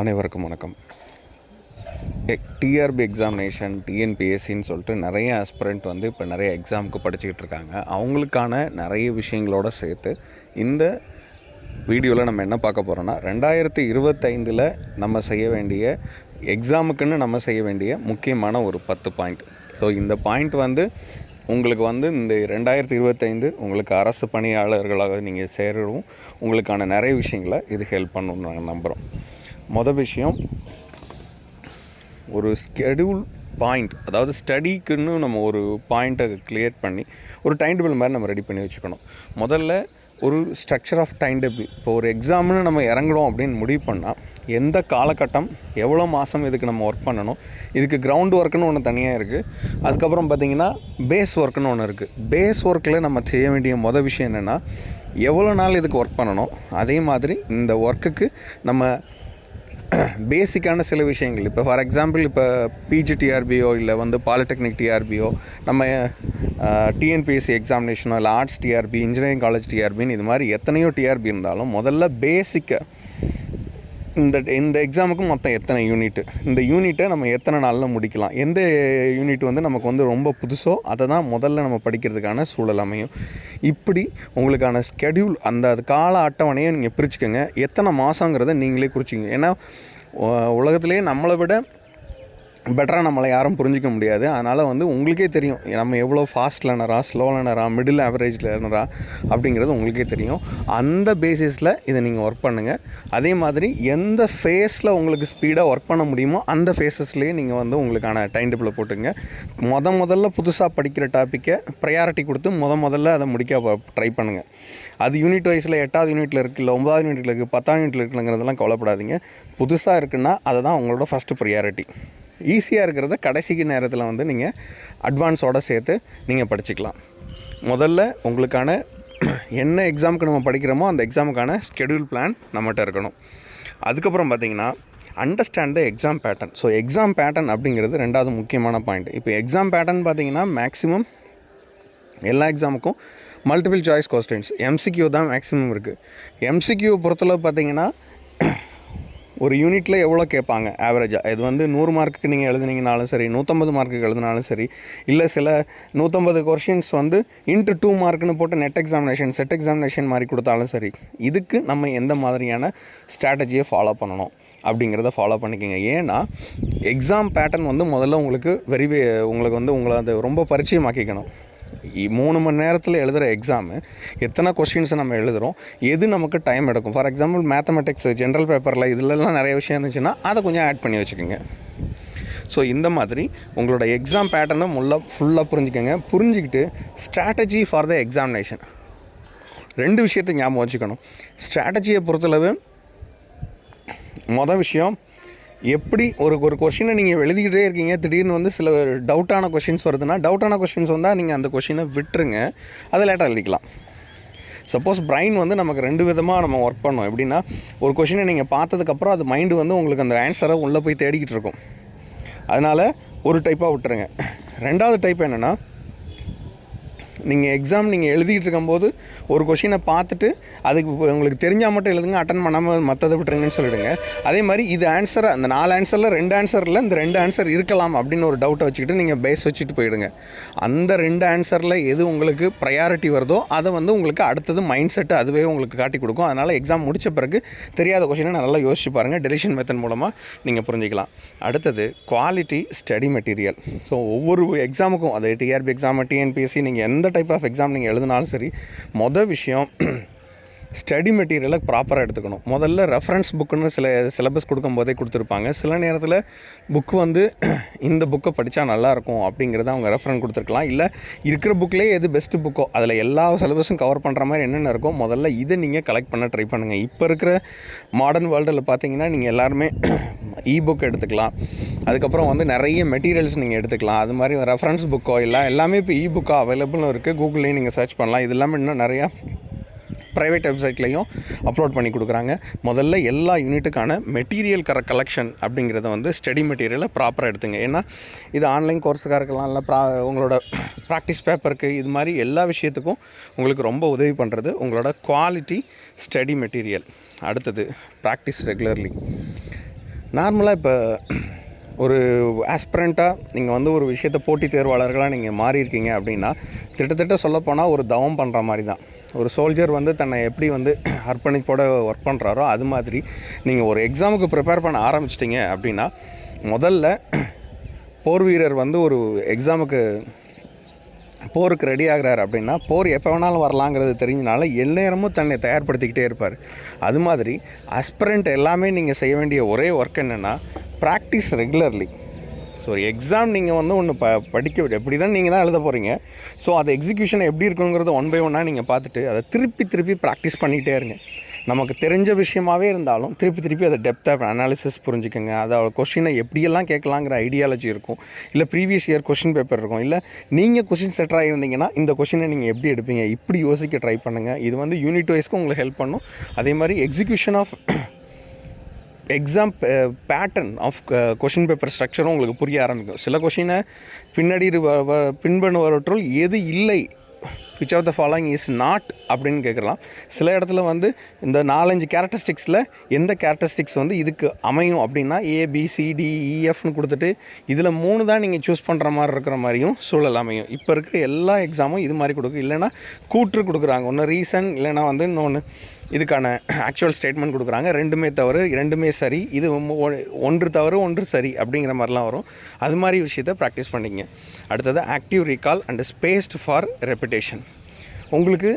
அனைவருக்கும் வணக்கம். TRP examination டிஎன்பிஎஸ்சின்னு சொல்லிட்டு நிறைய ஆஸ்பிரண்ட் வந்து இப்போ நிறைய எக்ஸாமுக்கு படிச்சுக்கிட்டு இருக்காங்க. அவங்களுக்கான நிறைய விஷயங்களோட சேர்த்து இந்த வீடியோவில் நம்ம என்ன பார்க்க போகிறோன்னா 2025 நம்ம செய்ய வேண்டிய எக்ஸாமுக்குன்னு நம்ம செய்ய வேண்டிய முக்கியமான ஒரு 10 பாயிண்ட். ஸோ இந்த பாயிண்ட் வந்து உங்களுக்கு வந்து இந்த 2025 உங்களுக்கு அரசு பணியாளர்களாக நீங்கள் சேரவும் உங்களுக்கான நிறைய விஷயங்களை இது ஹெல்ப் பண்ணணும்னு நாங்கள் நம்புகிறோம். மொதல் விஷயம், ஒரு ஸ்கெடியூல் பாயிண்ட், அதாவது ஸ்டடிக்குன்னு நம்ம ஒரு பாயிண்ட்டை கிளியர் பண்ணி ஒரு டைம் டேபிள் மாதிரி நம்ம ரெடி பண்ணி வச்சுக்கணும். முதல்ல ஒரு ஸ்ட்ரக்சர் ஆஃப் டைம் டேபிள். இப்போ ஒரு எக்ஸாம்னு நம்ம இறங்கணும் அப்படின்னு முடிவு பண்ணால் எந்த காலகட்டம், எவ்வளோ மாதம் இதுக்கு நம்ம ஒர்க் பண்ணணும், இதுக்கு கிரவுண்ட் ஒர்க்குன்னு ஒன்று தனியாக இருக்குது. அதுக்கப்புறம் பார்த்திங்கன்னா பேஸ் ஒர்க்குன்னு ஒன்று இருக்குது. பேஸ் ஒர்க்கில் நம்ம செய்ய வேண்டிய மொதல் விஷயம் என்னென்னா, எவ்வளோ நாள் இதுக்கு ஒர்க் பண்ணணும், அதே மாதிரி இந்த ஒர்க்குக்கு நம்ம பேசிக்கான சில விஷயங்கள், இப்போ ஃபார் எக்ஸாம்பிள் இப்போ பிஜி டிஆர்பியோ இல்லை வந்து பாலிடெக்னிக் டிஆர்பியோ, நம்ம டிஎன்பிஎஸ்சி எக்ஸாமினேஷனோ இல்லை ஆர்ட்ஸ் டிஆர்பி, இன்ஜினியரிங் காலேஜ் டிஆர்பின்னு இது மாதிரி எத்தனையோ டிஆர்பி இருந்தாலும் முதல்ல பேசிக்காக இந்த எக்ஸாமுக்கு மொத்தம் எத்தனை யூனிட்டு, இந்த யூனிட்டை நம்ம எத்தனை நாளில் முடிக்கலாம், எந்த யூனிட் வந்து நமக்கு வந்து ரொம்ப புதுசோ அதை தான் முதல்ல நம்ம படிக்கிறதுக்கான சூழல் அமையும். இப்படி உங்களுக்கான ஸ்கெடியூல், அந்த கால அட்டவணையை நீங்கள் பிரிச்சுக்கோங்க. எத்தனை மாதங்கிறத நீங்களே குறிச்சிங்க. ஏன்னா உலகத்திலே நம்மளை விட பெட்டராக நம்மளை யாரும் புரிஞ்சிக்க முடியாது. அதனால் வந்து உங்களுக்கே தெரியும் நம்ம எவ்வளோ ஃபாஸ்ட் லேர்னரா, ஸ்லோ லேர்னரா, மிடில் ஆவரேஜ் லேர்னரா அப்படிங்கிறது உங்களுக்கே தெரியும். அந்த பேசிஸில் இதை நீங்கள் ஒர்க் பண்ணுங்கள். அதே மாதிரி எந்த ஃபேஸில் உங்களுக்கு ஸ்பீடாக ஒர்க் பண்ண முடியுமோ அந்த ஃபேஸஸ்லேயே நீங்கள் வந்து உங்களுக்கான டைம் டேபிளை போட்டுங்க. முதல்ல புதுசாக படிக்கிற டாப்பிக்கை ப்ரையாரிட்டி கொடுத்து முதல்ல அதை முடிக்க ட்ரை பண்ணுங்கள். அது யூனிட் வைஸில் 8வது யூனிட்டில் இருக்குது, இல்லை 9வது யூனிட்டில் இருக்குது, 10வது யூனிட்டில் இருக்குங்கிறதெல்லாம் கவலைப்படாதீங்க. புதுசாக இருக்குன்னா அதை தான் உங்களோட ஃபஸ்ட்டு ப்ரையாரிட்டி. ஈஸியாக இருக்கிறத கடைசிக்கு நேரத்தில் வந்து நீங்கள் அட்வான்ஸோடு சேர்த்து நீங்கள் படிச்சுக்கலாம். முதல்ல உங்களுக்கான என்ன எக்ஸாமுக்கு நம்ம படிக்கிறோமோ அந்த எக்ஸாமுக்கான ஸ்கெடியூல் பிளான் நம்மகிட்ட இருக்கணும். அதுக்கப்புறம் பார்த்திங்கன்னா understand the exam pattern. So exam pattern அப்படிங்கிறது ரெண்டாவது முக்கியமான பாயிண்ட். இப்போ எக்ஸாம் பேட்டர்ன் பார்த்திங்கன்னா மேக்ஸிமம் எல்லா எக்ஸாமுக்கும் மல்டிபிள் சாய்ஸ் கொஸ்டின்ஸ், எம்சிக்யூ தான் மேக்ஸிமம் இருக்குது. எம்சிக்யூ பொறுத்தளவு பார்த்திங்கன்னா ஒரு யூனிட்டில் எவ்வளோ கேட்பாங்க ஆவரேஜாக, இது வந்து 100 மார்க்குக்கு நீங்கள் எழுதுனீங்கனாலும் சரி, 150 மார்க்குக்கு எழுதினாலும் சரி, இல்லை சில 150 கொஷின்ஸ் வந்து இன்ட்டு 2 மார்க்குன்னு போட்டு நெட் எக்ஸாமினேஷன், செட் எக்ஸாமினேஷன் மாதிரி கொடுத்தாலும் சரி, இதுக்கு நம்ம எந்த மாதிரியான ஸ்ட்ராட்டஜியை ஃபாலோ பண்ணணும் அப்படிங்கிறத ஃபாலோ பண்ணிக்கோங்க. ஏன்னா எக்ஸாம் பேட்டர்ன் வந்து முதல்ல உங்களுக்கு உங்களுக்கு வந்து உங்களை அது ரொம்ப பரிச்சயமாக்கிக்கணும். 3 மணி நேரத்தில் எழுதுகிற எக்ஸாமு எத்தனை கொஷின்ஸை நம்ம எழுதுகிறோம், எது நமக்கு டைம் எடுக்கும். ஃபார் எக்ஸாம்பிள் மேத்தமெட்டிக்ஸ் ஜென்ரல் பேப்பரில் இதிலெல்லாம் நிறைய விஷயம் இருந்துச்சுன்னா அதை கொஞ்சம் ஆட் பண்ணி வச்சுக்கோங்க. ஸோ இந்த மாதிரி உங்களோட எக்ஸாம் பேட்டர்னை ஃபுல்லாக புரிஞ்சுக்கிட்டு ஸ்ட்ராட்டஜி ஃபார் த எக்ஸாமினேஷன் 2 விஷயத்தை ஞாபகம் வச்சுக்கணும். ஸ்ட்ராட்டஜியை பொறுத்தளவு மொதல் விஷயம், எப்படி ஒரு கொஷினை நீங்கள் எழுதிக்கிட்டே இருக்கீங்க, திடீர்னு வந்து சில டவுட்டான கொஷின்ஸ் வருதுன்னா, டவுட்டான கொஷின்ஸ் வந்தால் நீங்கள் அந்த கொஷினை விட்டுருங்க, அதை லேட்டாக எழுதிக்கலாம். சப்போஸ் பிரைன் வந்து நமக்கு 2 விதமாக நம்ம ஒர்க் பண்ணோம். எப்படின்னா, ஒரு கொஷினை நீங்கள் பார்த்ததுக்கப்புறம் அது மைண்டு வந்து உங்களுக்கு அந்த ஆன்சரை உள்ளே போய் தேடிக்கிட்டு இருக்கும். அதனால் ஒரு டைப்பாக விட்டுருங்க. 2வது டைப் என்னென்னா, நீங்கள் எழுதிக்கிட்டு இருக்கும்போது ஒரு கொஷினை பார்த்துட்டு அதுக்கு உங்களுக்கு தெரிஞ்சால் மட்டும் எழுதுங்க, அட்டன் பண்ணாமல் மற்றதை விட்டுருங்கன்னு சொல்லிவிடுங்க. அதே மாதிரி இது ஆன்சரை, அந்த 4 ஆன்சரில் 2 ஆன்சரில் இந்த 2 ஆன்சர் இருக்கலாம் அப்படின்னு ஒரு டவுட்டை வச்சுக்கிட்டு நீங்கள் பேஸ் வச்சுட்டு போயிடுங்க. அந்த 2 ஆன்சரில் எது உங்களுக்கு ப்ரையாரிட்டி வருதோ அதை வந்து உங்களுக்கு அடுத்தது மைண்ட் செட்டு அதுவே உங்களுக்கு காட்டி கொடுக்கும். அதனால் எக்ஸாம் முடித்த பிறகு தெரியாத கொஷினை நல்லா யோசிச்சு பாருங்கள். டெலிஷன் மெத்தட் மூலமாக நீங்கள் புரிஞ்சிக்கலாம். அடுத்தது குவாலிட்டி ஸ்டடி மெட்டீரியல். ஸோ ஒவ்வொரு எக்ஸாமுக்கும், அது டிஆர்பி எக்ஸாம், டிஎன்பிஎஸ்சி, நீங்கள் எந்த டைப் ஆஃப் எக்ஸாம் நீங்கள் எழுதினாலும் சரி, மொதல் விஷயம் ஸ்டடி மெட்டீரியலை ப்ராப்பராக எடுத்துக்கணும். முதல்ல ரெஃபரன்ஸ் புக்குன்னு சிலபஸ் கொடுக்கும்போதே கொடுத்துருப்பாங்க. சில நேரத்தில் புக்கு வந்து இந்த புக்கை படித்தா நல்லாயிருக்கும் அப்படிங்கிறத அவங்க ரெஃபரன்ஸ் கொடுத்துருக்கலாம். இல்லை இருக்கிற புக்லேயே எது பெஸ்ட்டு புக்கோ அதில் எல்லா சிலபஸும் கவர் பண்ணுற மாதிரி என்னென்ன இருக்கோ முதல்ல இதை நீங்கள் கலெக்ட் பண்ண ட்ரை பண்ணுங்கள். இப்போ இருக்கிற மாடர்ன் வேர்ல்டில் பார்த்தீங்கன்னா நீங்கள் எல்லாருமே புக் எடுத்துக்கலாம். அதுக்கப்புறம் வந்து நிறைய மெட்டீரியல்ஸ் நீங்கள் எடுத்துக்கலாம். அது மாதிரி ரெஃபரன்ஸ் புக்கோ எல்லாமே இப்போ புக்காக அவைலபிளும் இருக்குது. கூகுள்லேயும் நீங்கள் சர்ச் பண்ணலாம். இது இல்லாமல் இன்னும் நிறையா ப்ரைவேட் வெப்சைட்லேயும் அப்லோட் பண்ணி கொடுக்குறாங்க. முதல்ல எல்லா யூனிட்டுக்கான மெட்டீரியல் கலெக்ஷன் அப்படிங்கிறத வந்து ஸ்டடி மெட்டீரியலை ப்ராப்பராக எடுத்துங்க. ஏன்னா இது ஆன்லைன் கோர்ஸுக்காக இருக்கலாம், இல்லை உங்களோட ப்ராக்டிஸ் பேப்பருக்கு, இது மாதிரி எல்லா விஷயத்துக்கும் உங்களுக்கு ரொம்ப உதவி பண்ணுறது உங்களோட குவாலிட்டி ஸ்டடி மெட்டீரியல். அடுத்தது ப்ராக்டிஸ் ரெகுலர்லி. நார்மலாக இப்போ ஒரு ஆஸ்பிரண்ட்டாக நீங்கள் வந்து ஒரு விஷயத்தை போட்டித் தேர்வாளர்களாக நீங்கள் மாறியிருக்கீங்க அப்படின்னா கிட்டத்தட்ட சொல்லப்போனால் ஒரு தவம் பண்ணுற மாதிரி தான். ஒரு சோல்ஜர் வந்து தன்னை எப்படி வந்து அர்ப்பணிப்போட ஒர்க் பண்ணுறாரோ அது மாதிரி நீங்கள் ஒரு எக்ஸாமுக்கு ப்ரிப்பேர் பண்ண ஆரம்பிச்சிட்டிங்க அப்படின்னா, முதல்ல போர் வீரர் வந்து ஒரு எக்ஸாமுக்கு போருக்கு ரெடி ஆகிறார் அப்படின்னா போர் எப்போ வேணாலும் வரலாங்கிறது தெரிஞ்சனால எந்நேரமும் தன்னை தயார்படுத்திக்கிட்டே இருப்பார். அது மாதிரி ஆஸ்பிரண்ட் எல்லாமே நீங்கள் செய்ய வேண்டிய ஒரே ஒர்க் என்னென்னா ப்ராக்டிஸ் ரெகுலர்லி. ஸோ ஒரு எக்ஸாம் நீங்கள் வந்து ஒன்று படிக்க எப்படி தான் நீங்கள் தான் எழுத போகிறீங்க. ஸோ அது எக்ஸிக்யூஷன் எப்படி இருக்குங்கிறத ஒன் பை ஒன்னாக நீங்கள் பார்த்துட்டு அதை திருப்பி ப்ராக்டிஸ் பண்ணிகிட்டே இருங்க. நமக்கு தெரிஞ்ச விஷயமாகவே இருந்தாலும் திருப்பி அதை டெப்த்தாக அனாலிசிஸ் புரிஞ்சுக்கோங்க. அதோட கொஷினை எப்படியெல்லாம் கேட்கலாங்கிற ஐடியாலஜி இருக்கும். இல்லை ப்ரீவியஸ் இயர் கொஷின் பேப்பர் இருக்கும். இல்லை நீங்கள் கொஷின் செட்டராக இருந்தீங்கன்னா இந்த கொஷினை நீங்கள் எப்படி எடுப்பீங்க, இப்படி யோசிக்க ட்ரை பண்ணுங்கள். இது வந்து யூனிட் வைஸ்க்கு உங்களுக்கு ஹெல்ப் பண்ணும். அதே மாதிரி execution of exam pattern of question paper ஸ்ட்ரக்சரும் உங்களுக்கு புரிய ஆரம்பிக்கும். சில கொஷினை பின்னாடி பின்பற்றுவற்றுள் எது இல்லை, which of the following is not அப்படின்னு கேட்கலாம். சில இடத்துல வந்து இந்த 4-5 கேரக்டரிஸ்டிக்ஸில் எந்த கேரக்டரிஸ்டிக்ஸ் வந்து இதுக்கு அமையும் அப்படின்னா ABCDEFன்னு கொடுத்துட்டு இதில் 3 தான் நீங்கள் சூஸ் பண்ணுற மாதிரி இருக்கிற மாதிரியும் சூழல் அமையும். இப்போ இருக்கிற எல்லா எக்ஸாமும் இது மாதிரி கொடுக்கும். இல்லைனா கூற்று கொடுக்குறாங்க, ஒன்று ரீசன் இல்லைனா வந்து இன்னொன்று இதுக்கான ஆக்சுவல் ஸ்டேட்மெண்ட் கொடுக்குறாங்க. ரெண்டுமே தவறு, ரெண்டுமே சரி, இது ஒன்று தவறு ஒன்று சரி அப்படிங்கிற மாதிரிலாம் வரும். அது மாதிரி விஷயத்தை ப்ராக்டிஸ் பண்ணிங்க. அடுத்தது active recall and spaced for repetition. உங்களுக்கு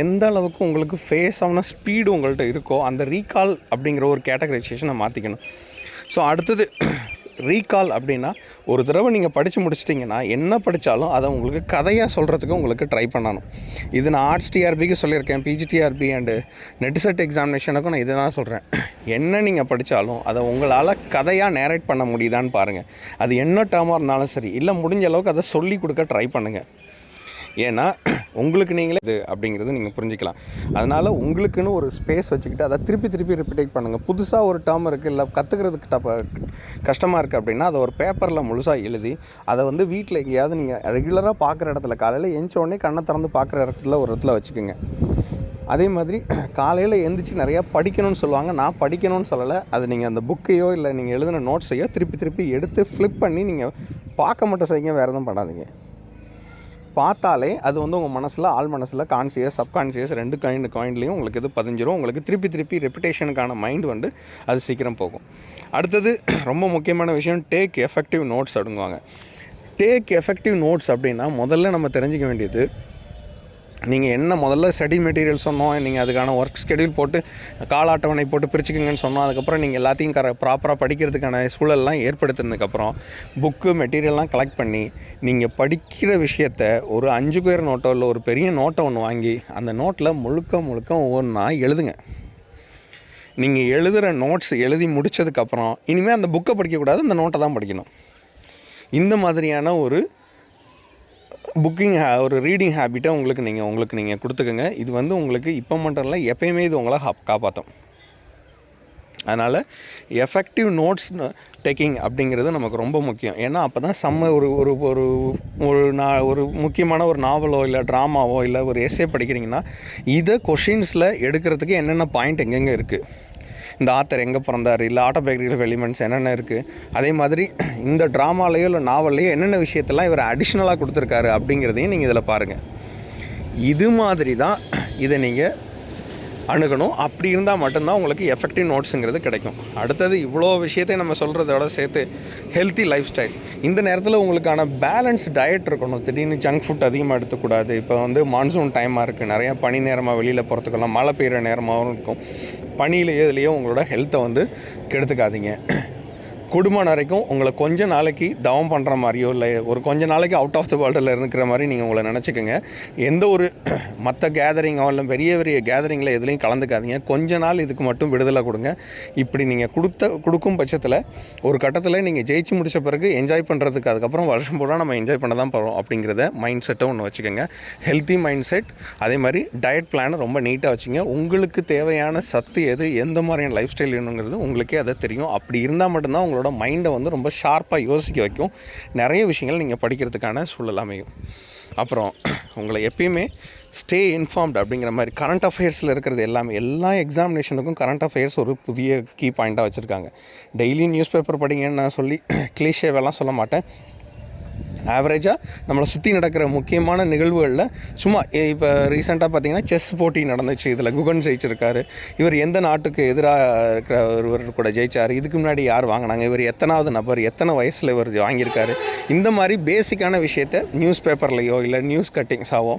எந்த அளவுக்கு உங்களுக்கு ஃபேஸ் ஆன ஸ்பீடு உங்கள்கிட்ட இருக்கோ அந்த ரீகால் அப்படிங்கிற ஒரு கேட்டகரைசேஷனை மாற்றிக்கணும். ஸோ அடுத்தது ரீகால் அப்படின்னா ஒரு தடவை நீங்கள் படித்து முடிச்சிட்டிங்கன்னா என்ன படித்தாலும் அதை உங்களுக்கு கதையாக சொல்கிறதுக்கு உங்களுக்கு ட்ரை பண்ணணும். இது நான் ஆர்ட்ஸ் டிஆர்பிக்கு சொல்லியிருக்கேன், பிஜிடிஆர்பி அண்டு நெட்செட் எக்ஸாமினேஷனுக்கும் நான் இதை தான் சொல்கிறேன். என்ன நீங்கள் படித்தாலும் அதை உங்களால் கதையாக நேரேட் பண்ண முடியுதான்னு பாருங்கள். அது என்ன டேர்மாக இருந்தாலும் சரி, இல்லை முடிஞ்ச அளவுக்கு அதை சொல்லி கொடுக்க ட்ரை பண்ணுங்கள். ஏன்னா உங்களுக்கு நீங்களே இது அப்படிங்கிறது நீங்கள் புரிஞ்சிக்கலாம். அதனால் உங்களுக்குன்னு ஒரு ஸ்பேஸ் வச்சுக்கிட்டு அதை திருப்பி ரிப்பீட் பண்ணுங்கள். புதுசாக ஒரு டேர்ம் இருக்குது, இல்லை கற்றுக்கிறதுக்கு கஷ்டமாக இருக்குது அப்படின்னா அதை ஒரு பேப்பரில் முழுசாக எழுதி அதை வந்து வீட்டில் எங்கேயாவது நீங்கள் ரெகுலராக பார்க்குற இடத்துல காலையில் எழுந்த உடனே கண்ணை திறந்து பார்க்குற இடத்துல ஒரு இடத்துல வச்சுக்கோங்க. அதே மாதிரி காலையில் எழுந்திரிச்சு நிறையா படிக்கணும்னு சொல்லுவாங்க. நான் படிக்கணும்னு சொல்லலை. அது நீங்கள் அந்த புக்கையோ இல்லை நீங்கள் எழுதின நோட்ஸையோ திருப்பி எடுத்து ஃப்ளிப் பண்ணி நீங்கள் பார்க்க மட்டும் செய்யுங்க, வேறு எதுவும் பண்ணாதீங்க. பார்த்தாலே அது வந்து உங்கள் மனசில், ஆள் மனசில், கான்சியஸ் சப்கான்சியஸ் ரெண்டு காயின்லேயும் உங்களுக்கு இது பதிஞ்சிரும். உங்களுக்கு திருப்பி ரெப்பிட்டேஷனுக்கான மைண்ட் வந்து அது சீக்கிரம் போகும். அடுத்தது ரொம்ப முக்கியமான விஷயம், டேக் எஃபெக்டிவ் நோட்ஸ் அப்படிங்குவாங்க. டேக் எஃபெக்டிவ் நோட்ஸ் அப்படின்னா முதல்ல நம்ம தெரிஞ்சிக்க வேண்டியது, நீங்கள் என்ன முதல்ல ஸ்டடி மெட்டீரியல் சொன்னோம், நீங்கள் அதுக்கான ஒர்க் ஸ்கெடியூல் போட்டு கால அட்டவணை போட்டு பிரிச்சுக்கோங்கன்னு சொன்னோம். அதுக்கப்புறம் நீங்கள் எல்லாத்தையும் ப்ராப்பராக படிக்கிறதுக்கான சூழல்லாம் ஏற்படுத்தினதுக்கப்புறம் புக்கு மெட்டீரியல்லாம் கலெக்ட் பண்ணி நீங்கள் படிக்கிற விஷயத்தை ஒரு 5 ஸ்கொயர் நோட்டோ இல்லை ஒரு பெரிய நோட்டை ஒன்று வாங்கி அந்த நோட்டில் முழுக்க ஒவ்வொன்றா எழுதுங்க. நீங்கள் எழுதுகிற நோட்ஸ் எழுதி முடித்ததுக்கப்புறம் இனிமேல் அந்த புக்கை படிக்கக்கூடாது, அந்த நோட்டை தான் படிக்கணும். இந்த மாதிரியான ஒரு ஒரு ரீடிங் ஹேபிட்டை உங்களுக்கு நீங்கள் கொடுத்துக்கோங்க. இது வந்து உங்களுக்கு இப்போ மட்டும் இல்லை, எப்பயுமே இது உங்களை காப்பாற்றும். அதனால் எஃபெக்டிவ் நோட்ஸ் டேக்கிங் அப்படிங்கிறது நமக்கு ரொம்ப முக்கியம். ஏன்னா அப்போ தான் ஒரு முக்கியமான ஒரு நாவலோ இல்லை ட்ராமாவோ இல்லை ஒரு எஸ்ஸே படிக்கிறீங்கன்னா இதை கொஷின்ஸில் எடுக்கிறதுக்கு என்னென்ன பாயிண்ட் எங்கெங்கே இருக்குது, இந்த ஆத்தர் எங்கே பிறந்தார், இல்லை ஆட்டோபயோகிராஃபிக்கல் எலிமெண்ட்ஸ் என்னென்ன இருக்குது, அதே மாதிரி இந்த ட்ராமாலேயோ இல்லை நாவல்லையோ என்னென்ன விஷயத்தெல்லாம் இவர் அடிஷ்னலாக கொடுத்துருக்காரு அப்படிங்கிறதையும் நீங்கள் இதில் பாருங்கள். இது மாதிரி தான் இதை நீங்கள் அணுகணும். அப்படி இருந்தால் மட்டும்தான் உங்களுக்கு எஃபெக்டிவ் நோட்ஸுங்கிறது கிடைக்கும். அடுத்தது இவ்வளோ விஷயத்தை நம்ம சொல்கிறதோட சேர்த்து ஹெல்த்தி லைஃப் ஸ்டைல். இந்த நேரத்தில் உங்களுக்கான பேலன்ஸ் டயட் இருக்கணும். திடீர்னு ஜங்க் ஃபுட் அதிகமாக எடுத்துக்கூடாது. இப்போ வந்து மான்சூன் டைமாக இருக்குது, நிறையா பனி நேரமாக வெளியில் போகிறதுக்கெல்லாம், மழை பெய்கிற நேரமாகவும் இருக்கும். பனியிலேயோ இதுலேயோ உங்களோட ஹெல்த்தை வந்து கெடுத்துக்காதீங்க. குடும்பம் வரைக்கும் உங்களை கொஞ்ச நாளைக்கு தவம் பண்ணுற மாதிரியோ இல்லை ஒரு கொஞ்ச நாளைக்கு அவுட் ஆஃப் த வேர்ல்டில் இருக்கிற மாதிரி நீங்கள் உங்களை நினச்சிக்கோங்க. எந்த ஒரு மற்ற கேதரிங்கோ இல்லை பெரிய கேதரிங்கில் எதுலேயும் கலந்துக்காதீங்க. கொஞ்ச நாள் இதுக்கு மட்டும் விடுதலை கொடுங்க. இப்படி நீங்கள் கொடுக்கும் பட்சத்தில் ஒரு கட்டத்தில் நீங்கள் ஜெயிச்சு முடித்த பிறகு என்ஜாய் பண்ணுறதுக்கு அதுக்கப்புறம் வருஷம் பூரா நம்ம என்ஜாய் பண்ண தான் போகிறோம் அப்படிங்கிறத மைண்ட் செட்டை ஒன்று வச்சுக்கோங்க. Healthy mind set. அதே மாதிரி டயட் பிளானை ரொம்ப நீட்டாக வச்சுங்க. உங்களுக்கு தேவையான சத்து எது, எந்த மாதிரியான லைஃப் ஸ்டைல் வேணுங்கிறது உங்களுக்கே அதை தெரியும். அப்படி இருந்தால் மட்டும்தான் உங்களோட மைண்டை வந்து ரொம்ப ஷார்ப்பாக யோசிக்க வைக்கும். நிறைய விஷயங்கள் நீங்கள் படிக்கிறதுக்கான சூழல் அமையும். அப்புறம் உங்களை எப்பயுமே ஸ்டே இன்ஃபார்ம்டு அப்படிங்கிற மாதிரி கரண்ட் அஃபேர்ஸில் இருக்கிறது எல்லாமே எல்லா எக்ஸாமினேஷனுக்கும் கரண்ட் அஃபேர்ஸ் ஒரு புதிய கீ பாயிண்ட்டாக வச்சுருக்காங்க. டெய்லி நியூஸ் பேப்பர் படிங்கன்னு நான் சொல்லி கிளீஷேவெல்லாம் சொல்ல மாட்டேன். ஆவரேஜாக நம்மளை சுற்றி நடக்கிற முக்கியமான நிகழ்வுகளில் சும்மா இப்போ ரீசெண்டாக பார்த்திங்கன்னா செஸ் போட்டி நடந்துச்சு. இதில் குகன் ஜெயிச்சிருக்காரு. இவர் எந்த நாட்டுக்கு எதிராக இருக்கிற ஒருவர் கூட ஜெயிச்சார், இதுக்கு முன்னாடி யார் வாங்கினாங்க, இவர் எத்தனாவது நபர், எத்தனை வயசில் இவர் வாங்கியிருக்காரு, இந்த மாதிரி பேசிக்கான விஷயத்தை நியூஸ் பேப்பர்லையோ இல்லை நியூஸ் கட்டிங்ஸாவோ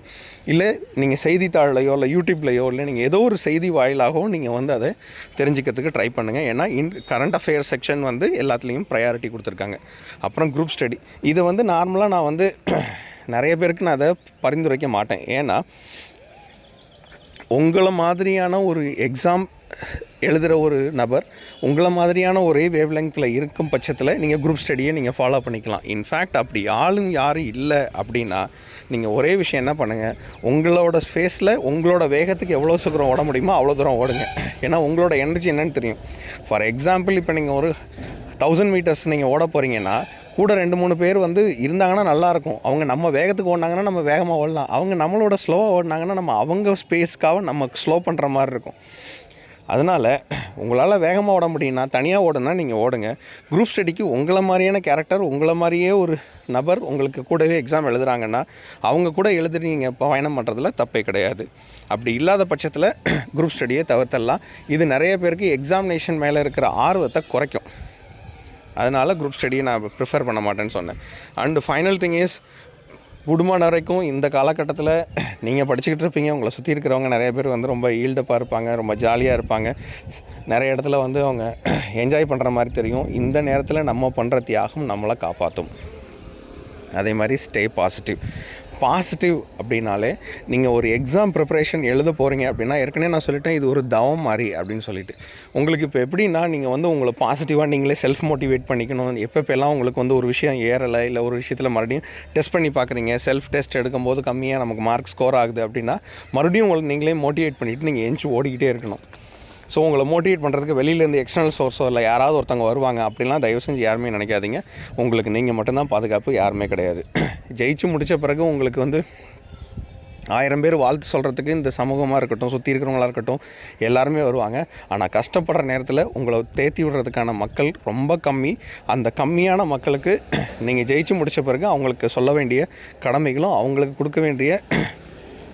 இல்லை நீங்கள் செய்தித்தாள்லையோ இல்லை யூடியூப்லையோ இல்லை நீங்கள் ஏதோ ஒரு செய்தி வாயிலாகவும் நீங்கள் வந்து அதை தெரிஞ்சுக்கிறதுக்கு ட்ரை பண்ணுங்கள். ஏன்னா கரண்ட் அஃபேர்ஸ் செக்ஷன் வந்து எல்லாத்துலேயும் ப்ரையாரிட்டி கொடுத்துருக்காங்க. அப்புறம் குரூப் ஸ்டடி, இதை வந்து நார்மலாக நான் வந்து நிறைய பேருக்கு நான் அதை பரிந்துரைக்க மாட்டேன். ஏன்னா உங்களை மாதிரியான ஒரு எக்ஸாம் எழுதுகிற ஒரு நபர் உங்களை மாதிரியான ஒரே வேவ் லெங்த்தில் இருக்கும் பட்சத்தில் நீங்கள் குரூப் ஸ்டடியை நீங்கள் ஃபாலோ பண்ணிக்கலாம். இன்ஃபேக்ட் அப்படி ஆளுங்க யாரும் இல்லை அப்படின்னா நீங்கள் ஒரே விஷயம் என்ன பண்ணுங்கள், உங்களோட ஃபேஸில் உங்களோட வேகத்துக்கு எவ்வளோ சீக்கிரம் ஓட முடியுமோ அவ்வளோ தூரம் ஓடுங்க. ஏன்னா உங்களோட எனர்ஜி என்னன்னு தெரியும். ஃபார் எக்ஸாம்பிள் இப்போ நீங்கள் ஒரு 1000 மீட்டர்ஸ் நீங்கள் ஓட போகிறீங்கன்னா கூட 2-3 பேர் வந்து இருந்தாங்கன்னா நல்லாயிருக்கும். அவங்க நம்ம வேகத்துக்கு ஓடினாங்கன்னா நம்ம வேகமாக ஓடலாம். அவங்க நம்மளோட ஸ்லோவாக ஓடினாங்கன்னா நம்ம அவங்க ஸ்பேஸ்க்காக நம்ம ஸ்லோ பண்ணுற மாதிரி இருக்கும். அதனால் உங்களால் வேகமாக ஓட முடியும்னா தனியாக ஓடுனா நீங்கள் ஓடுங்க. குரூப் ஸ்டடிக்கு உங்களை மாதிரியான கேரக்டர், உங்களை மாதிரியே ஒரு நபர் உங்களுக்கு கூடவே எக்ஸாம் எழுதுகிறாங்கன்னா அவங்க கூட எழுதி நீங்கள் பயணம் பண்ணுறதுல தப்பே கிடையாது. அப்படி இல்லாத பட்சத்தில் குரூப் ஸ்டடியை தவிர்த்தலாம். இது நிறைய பேருக்கு எக்ஸாமினேஷன் மேலே இருக்கிற ஆர்வத்தை குறைக்கும். அதனால் குரூப் ஸ்டடியை நான் ப்ரிஃபர் பண்ண மாட்டேன்னு சொன்னேன். அண்டு ஃபைனல் திங் இஸ், குடும்பம் வரைக்கும் இந்த காலகட்டத்தில் நீங்கள் படிச்சுக்கிட்டு இருப்பீங்க. உங்களை சுற்றி இருக்கிறவங்க நிறைய பேர் வந்து ரொம்ப ஈல்டப்பாக இருப்பாங்க, ரொம்ப ஜாலியாக இருப்பாங்க. நிறைய இடத்துல வந்து அவங்க என்ஜாய் பண்ணுற மாதிரி தெரியும். இந்த நேரத்தில் நம்ம பண்ணுற தியாகம் நம்மளை காப்பாற்றும். அதே மாதிரி ஸ்டே பாசிட்டிவ் அப்படின்னாலே நீங்கள் ஒரு எக்ஸாம் ப்ரிப்பரேஷன் எழுத போகிறீங்க அப்படின்னா, ஏற்கனவே நான் சொல்லிட்டேன் இது ஒரு தவம் மாதிரி அப்படின்னு சொல்லிட்டு. உங்களுக்கு இப்போ எப்படின்னா நீங்கள் வந்து உங்களை பாசிட்டிவாக நீங்களே செல்ஃப் மோட்டிவேட் பண்ணிக்கணும். எப்போல்லாம் உங்களுக்கு வந்து ஒரு விஷயம் ஏறலை இல்லை ஒரு விஷயத்தில் மறுபடியும் டெஸ்ட் பண்ணி பார்க்குறீங்க, செல்ஃப் டெஸ்ட் எடுக்கும்போது கம்மியாக நமக்கு மார்க் ஸ்கோர் ஆகுது அப்படின்னா மறுபடியும் உங்களுக்கு நீங்களே மோட்டிவேட் பண்ணிவிட்டு நீங்கள் எஞ்சி ஓடிக்கிட்டே இருக்கணும். ஸோ உங்களை மோட்டிவேட் பண்ணுறதுக்கு வெளியிலேருந்து எக்ஸ்டர்னல் சோர்ஸோ இல்லை யாராவது ஒருத்தவங்க வருவாங்க அப்படின்லாம் தயவு செஞ்சு யாருமே நினைக்காதீங்க. உங்களுக்கு நீங்கள் மட்டும்தான் பாதுகாப்பு, யாருமே கிடையாது. ஜெயிச்சு முடித்த பிறகு உங்களுக்கு வந்து 1000 பேர் வாழ்த்து சொல்கிறதுக்கு இந்த சமூகமாக இருக்கட்டும், சுற்றி இருக்கிறவங்களாக இருக்கட்டும், எல்லாருமே வருவாங்க. ஆனால் கஷ்டப்படுற நேரத்தில் உங்களை தேத்தி விடுறதுக்கான மக்கள் ரொம்ப கம்மி. அந்த கம்மியான மக்களுக்கு நீங்கள் ஜெயிச்சு முடித்த பிறகு அவங்களுக்கு சொல்ல வேண்டிய கடமைகளும் அவங்களுக்கு கொடுக்க வேண்டிய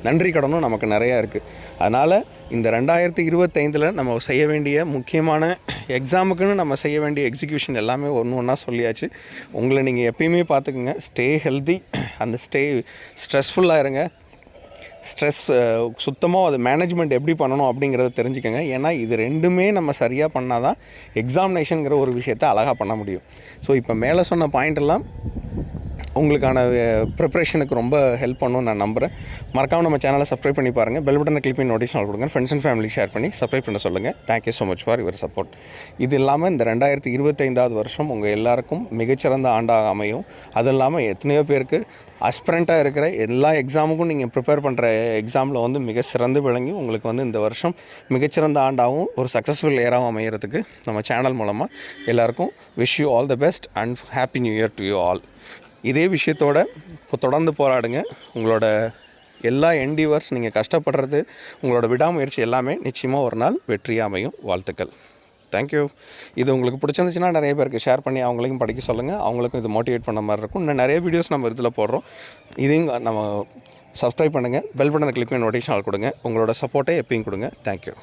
நன்றி கடனும் நமக்கு நிறையா இருக்குது. அதனால் இந்த 2025 நம்ம செய்ய வேண்டிய முக்கியமான எக்ஸாமுக்குன்னு நம்ம செய்ய வேண்டிய எக்ஸிக்யூஷன் எல்லாமே ஒன்றா சொல்லியாச்சு. உங்களை நீங்கள் எப்பயுமே பார்த்துக்குங்க. ஸ்டே ஹெல்தி, அந்த ஸ்ட்ரெஸ்ஃபுல்லாக இருங்க. ஸ்ட்ரெஸ் சுத்தமாக அது மேனேஜ்மெண்ட் எப்படி பண்ணணும் அப்படிங்கிறத தெரிஞ்சுக்கோங்க. ஏன்னா இது ரெண்டுமே நம்ம சரியாக பண்ணால் தான் எக்ஸாமினேஷனுங்கிற ஒரு விஷயத்தை அழகாக பண்ண முடியும். ஸோ இப்போ மேலே சொன்ன பாயிண்டெல்லாம் உங்களுக்கான ப்ரிப்ரேஷனுக்கு ரொம்ப ஹெல்ப் பண்ணணும்னு நான் நம்புகிறேன். மறக்காமல் நம்ம சேனலை சப்ஸ்கிரைப் பண்ணி பாருங்கள். பெல் பட்டனை கிளிக் பண்ணி நோட்டிஃபிகேஷன் கொடுங்க. ஃப்ரெண்ட்ஸ் அண்ட் ஃபேமிலி ஷேர் பண்ணி சப்ஸ்கிரைப் பண்ண சொல்லுங்கள். Thank you so much for your support. இது இல்லாமல் இந்த 2025வது வருஷம் உங்கள் எல்லாருக்கும் மிகச்சிறந்த ஆண்டாக அமையும். அதுவும் இல்லாமல் எத்தனையோ பேருக்கு அஸ்பிரண்ட்டாக இருக்கிற எல்லா எக்ஸாமுக்கும் நீங்கள் ப்ரிப்பேர் பண்ணுற எக்ஸாமில் வந்து மிக சிறந்து விளங்கி உங்களுக்கு வந்து இந்த வருஷம் மிகச்சிறந்த ஆண்டாகவும் ஒரு சக்ஸஸ்ஃபுல் இயராகவும் அமைகிறதுக்கு நம்ம சேனல் மூலமாக எல்லாருக்கும் wish you all the best and happy new year to you all. இதே விஷயத்தோட இப்போ தொடர்ந்து போராடுங்க. உங்களோட எல்லா என்டிவர்ஸ், நீங்கள் கஷ்டப்படுறது, உங்களோட விடாமுயற்சி எல்லாமே நிச்சயமாக ஒரு நாள் வெற்றியாக அமையும். வாழ்த்துக்கள். தேங்க்யூ. இது உங்களுக்கு பிடிச்சிருந்துச்சுன்னா நிறைய பேருக்கு ஷேர் பண்ணி அவங்களையும் படிக்க சொல்லுங்கள். அவங்களுக்கும் இது மோட்டிவேட் பண்ண மாதிரி இருக்கும். இன்னும் நிறைய வீடியோஸ் நம்ம இதில் போடுறோம். இதையும் நம்ம சப்ஸ்கிரைப் பண்ணுங்கள். பெல் பட்டனை கிளிக் பண்ணி நோட்டிஃபிகேஷன் கொடுங்க. உங்களோட சப்போர்ட்டை எப்பயும் கொடுங்க. தேங்க்யூ.